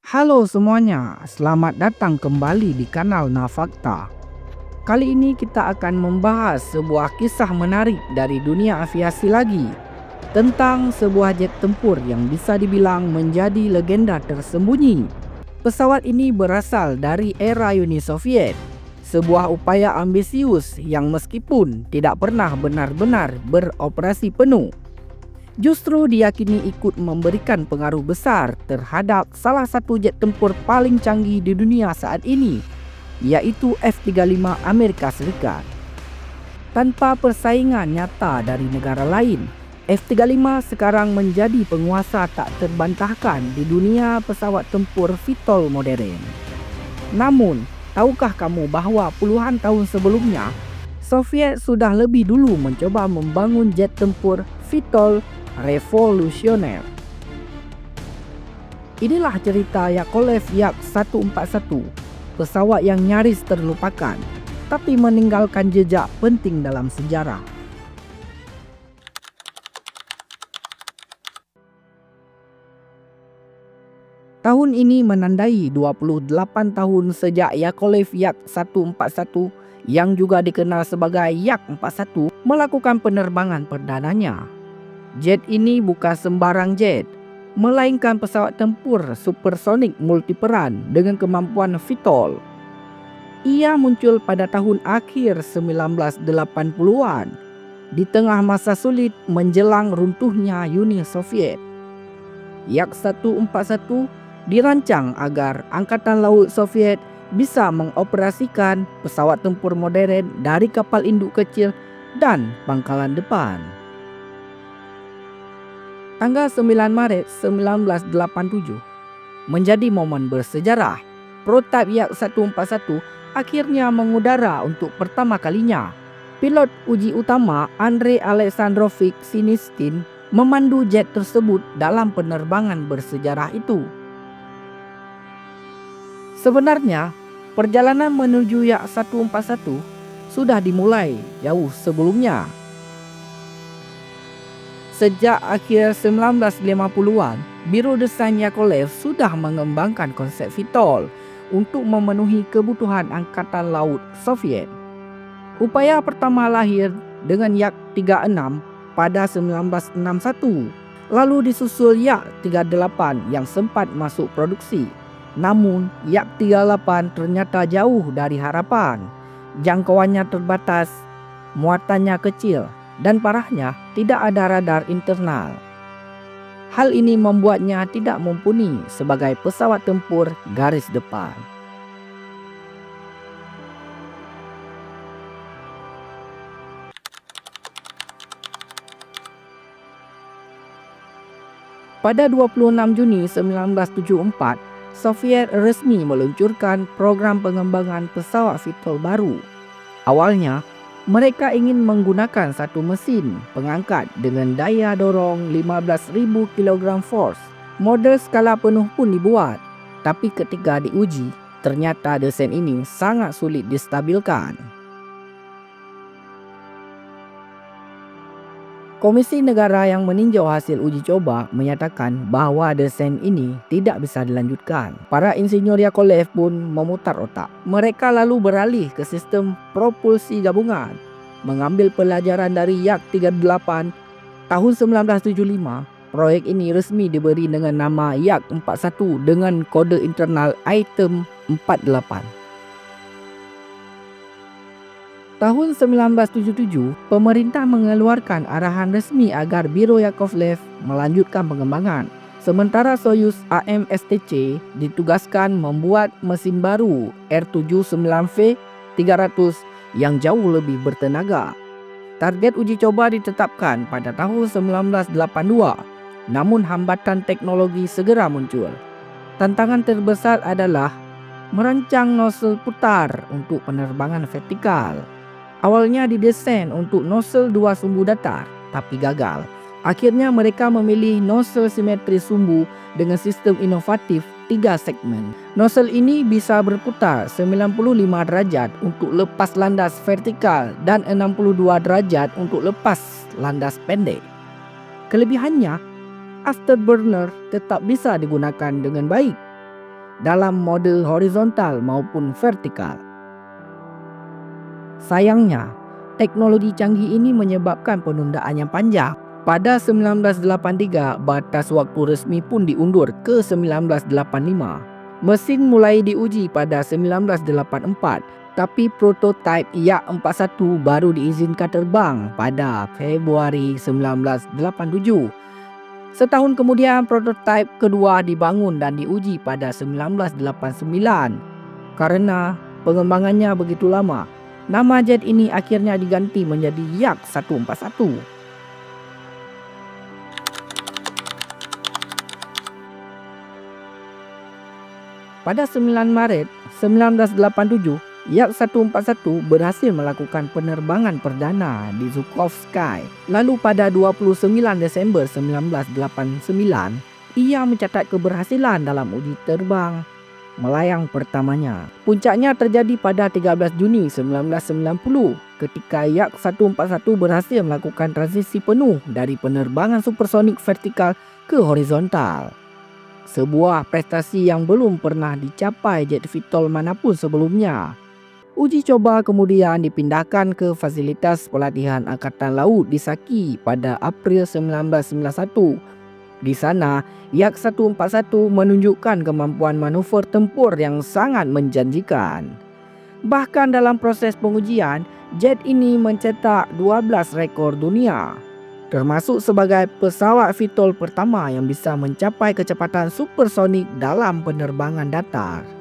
Halo semuanya, selamat datang kembali di kanal Nafakta. Kali ini kita akan membahas sebuah kisah menarik dari dunia aviasi lagi, tentang sebuah jet tempur yang bisa dibilang menjadi legenda tersembunyi. Pesawat ini berasal dari era Uni Soviet, sebuah upaya ambisius yang meskipun tidak pernah benar-benar beroperasi penuh, justru diyakini ikut memberikan pengaruh besar terhadap salah satu jet tempur paling canggih di dunia saat ini, yaitu F-35 Amerika Serikat. Tanpa persaingan nyata dari negara lain, F-35 sekarang menjadi penguasa tak terbantahkan di dunia pesawat tempur VTOL modern. Namun, tahukah kamu bahawa puluhan tahun sebelumnya, Soviet sudah lebih dulu mencoba membangun jet tempur VTOL revolusioner? Inilah cerita Yakolev Yak-141, pesawat yang nyaris terlupakan, tapi meninggalkan jejak penting dalam sejarah. Tahun ini menandai 28 tahun sejak Yakolev Yak-141 yang juga dikenal sebagai Yak-41 melakukan penerbangan perdananya. Jet ini bukan sembarang jet, melainkan pesawat tempur supersonik multiperan dengan kemampuan VTOL. Ia muncul pada tahun akhir 1980-an, di tengah masa sulit menjelang runtuhnya Uni Soviet. Yak-141 dirancang agar Angkatan Laut Soviet bisa mengoperasikan pesawat tempur modern dari kapal induk kecil dan pangkalan depan. Tanggal 9 Maret 1987 menjadi momen bersejarah. Prototip Yak-141 akhirnya mengudara untuk pertama kalinya. Pilot uji utama Andrei Alexandrovich Sinistin memandu jet tersebut dalam penerbangan bersejarah itu. Sebenarnya, perjalanan menuju Yak-141 sudah dimulai jauh sebelumnya. Sejak akhir 1950-an, Biro Desain Yakolev sudah mengembangkan konsep VTOL untuk memenuhi kebutuhan Angkatan Laut Soviet. Upaya pertama lahir dengan Yak-36 pada 1961, lalu disusul Yak-38 yang sempat masuk produksi. Namun, Yak-38 ternyata jauh dari harapan. Jangkauannya terbatas, muatannya kecil, dan parahnya tidak ada radar internal. Hal ini membuatnya tidak mumpuni sebagai pesawat tempur garis depan. Pada 26 Juni 1974, Soviet resmi meluncurkan program pengembangan pesawat VTOL baru. Awalnya, mereka ingin menggunakan satu mesin pengangkat dengan daya dorong 15.000 kg force. Model skala penuh pun dibuat, tapi ketika diuji, ternyata desain ini sangat sulit distabilkan. Komisi Negara yang meninjau hasil uji coba menyatakan bahawa desain ini tidak bisa dilanjutkan. Para insinyur Yakolev pun memutar otak. Mereka lalu beralih ke sistem propulsi gabungan. Mengambil pelajaran dari Yak-38 tahun 1975, proyek ini resmi diberi dengan nama Yak-41 dengan kode internal item 48. Tahun 1977, pemerintah mengeluarkan arahan resmi agar Biro Yakolev melanjutkan pengembangan. Sementara Soyuz AMSTC ditugaskan membuat mesin baru R79V300 yang jauh lebih bertenaga. Target uji coba ditetapkan pada tahun 1982, namun hambatan teknologi segera muncul. Tantangan terbesar adalah merancang nozzle putar untuk penerbangan vertikal. Awalnya didesain untuk nozzle 2 sumbu datar, tapi gagal. Akhirnya mereka memilih nozzle simetri sumbu dengan sistem inovatif 3 segmen. Nozzle ini bisa berputar 95 derajat untuk lepas landas vertikal dan 62 derajat untuk lepas landas pendek. Kelebihannya, afterburner tetap bisa digunakan dengan baik. dalam mode horizontal maupun vertikal. Sayangnya, teknologi canggih ini menyebabkan penundaan yang panjang. Pada 1983, batas waktu resmi pun diundur ke 1985. Mesin mulai diuji pada 1984, tapi prototipe Yak 41 baru diizinkan terbang pada Februari 1987. Setahun kemudian, prototipe kedua dibangun dan diuji pada 1989. Karena pengembangannya begitu lama, nama jet ini akhirnya diganti menjadi Yak 141. Pada 9 Maret 1987, Yak 141 berhasil melakukan penerbangan perdana di Zhukov Sky. Lalu pada 29 Desember 1989, ia mencatat keberhasilan dalam uji terbang melayang pertamanya. Puncaknya terjadi pada 13 Juni 1990 ketika Yak 141 berhasil melakukan transisi penuh dari penerbangan supersonik vertikal ke horizontal. Sebuah prestasi yang belum pernah dicapai jet VTOL manapun sebelumnya. Uji coba kemudian dipindahkan ke fasilitas pelatihan Angkatan Laut di Saki pada April 1991. Di sana, Yak 141 menunjukkan kemampuan manuver tempur yang sangat menjanjikan. Bahkan dalam proses pengujian, jet ini mencetak 12 rekor dunia, termasuk sebagai pesawat VTOL pertama yang bisa mencapai kecepatan supersonik dalam penerbangan datar.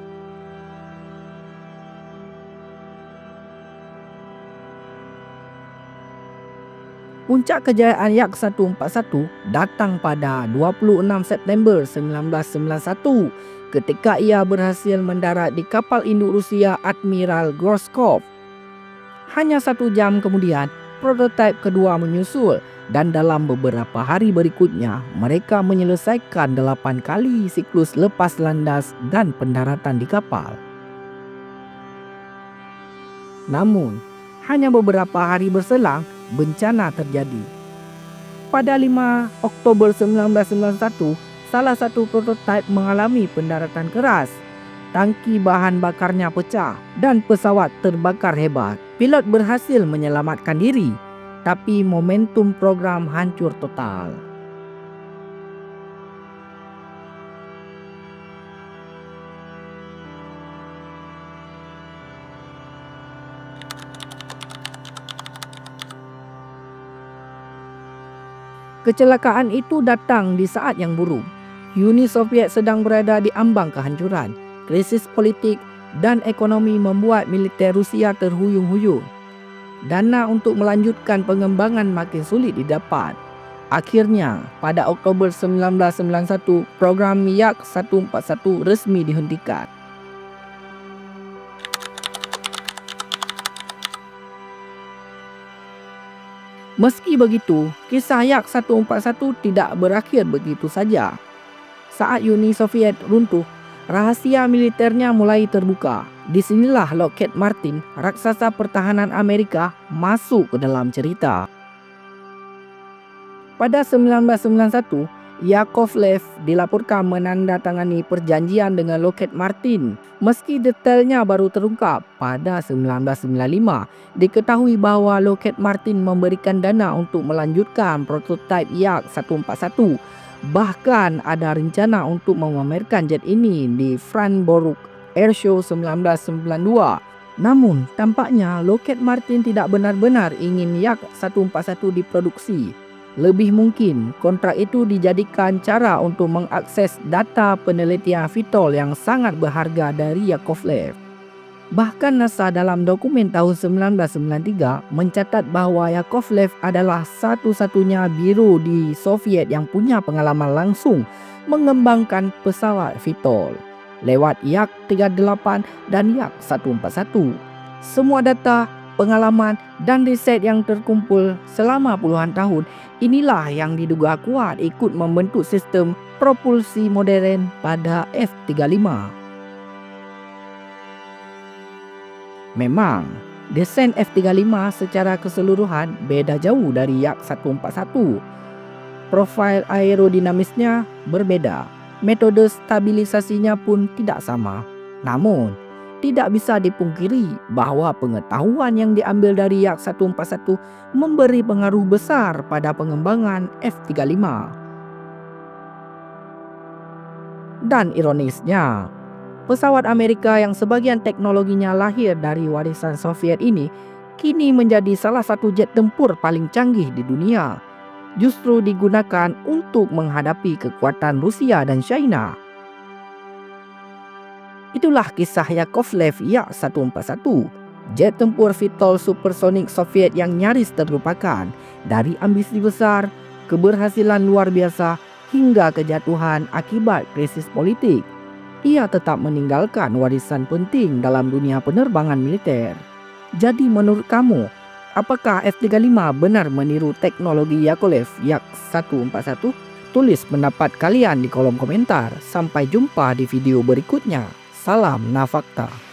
Puncak kejayaan Yak 141 datang pada 26 September 1991 ketika ia berhasil mendarat di kapal induk Rusia Admiral Groskov. Hanya 1 jam kemudian, prototipe kedua menyusul dan dalam beberapa hari berikutnya mereka menyelesaikan 8 kali siklus lepas landas dan pendaratan di kapal. Namun, hanya beberapa hari berselang, bencana terjadi. Pada 5 Oktober 1991, salah satu prototipe mengalami pendaratan keras. Tangki bahan bakarnya pecah dan pesawat terbakar hebat. Pilot berhasil menyelamatkan diri, tapi momentum program hancur total. Kecelakaan itu datang di saat yang buruk. Uni Soviet sedang berada di ambang kehancuran. Krisis politik dan ekonomi membuat militer Rusia terhuyung-huyung. Dana untuk melanjutkan pengembangan makin sulit didapat. Akhirnya, pada Oktober 1991, program Yak 141 resmi dihentikan. Meski begitu, kisah Yak 141 tidak berakhir begitu saja. Saat Uni Soviet runtuh, rahasia militernya mulai terbuka. Disinilah Lockheed Martin, raksasa pertahanan Amerika, masuk ke dalam cerita. Pada 1991, Yakovlev dilaporkan menandatangani perjanjian dengan Lockheed Martin. Meski detailnya baru terungkap pada 1995, diketahui bahawa Lockheed Martin memberikan dana untuk melanjutkan prototipe Yak 141. Bahkan ada rencana untuk memamerkan jet ini di Farnborough Airshow 1992. Namun, tampaknya Lockheed Martin tidak benar-benar ingin Yak 141 diproduksi. Lebih mungkin kontrak itu dijadikan cara untuk mengakses data penelitian VTOL yang sangat berharga dari Yakovlev. Bahkan NASA dalam dokumen tahun 1993 mencatat bahawa Yakovlev adalah satu-satunya biro di Soviet yang punya pengalaman langsung mengembangkan pesawat VTOL lewat Yak 38 dan Yak 141. Semua data, pengalaman dan riset yang terkumpul selama puluhan tahun inilah yang diduga kuat ikut membentuk sistem propulsi modern pada F-35. Memang, desain F-35 secara keseluruhan beda jauh dari Yak 141. Profil aerodinamisnya berbeda. Metode stabilisasinya pun tidak sama. Namun, tidak bisa dipungkiri bahwa pengetahuan yang diambil dari Yak 141 memberi pengaruh besar pada pengembangan F-35. Dan ironisnya, pesawat Amerika yang sebagian teknologinya lahir dari warisan Soviet ini kini menjadi salah satu jet tempur paling canggih di dunia. Justru digunakan untuk menghadapi kekuatan Rusia dan China. Itulah kisah Yakovlev Yak-141, jet tempur Vitol supersonik Soviet yang nyaris terlupakan. Dari ambisi besar, keberhasilan luar biasa, hingga kejatuhan akibat krisis politik, ia tetap meninggalkan warisan penting dalam dunia penerbangan militer. Jadi menurut kamu, apakah F-35 benar meniru teknologi Yakovlev Yak-141? Tulis pendapat kalian di kolom komentar. Sampai jumpa di video berikutnya. Salam Nafakta.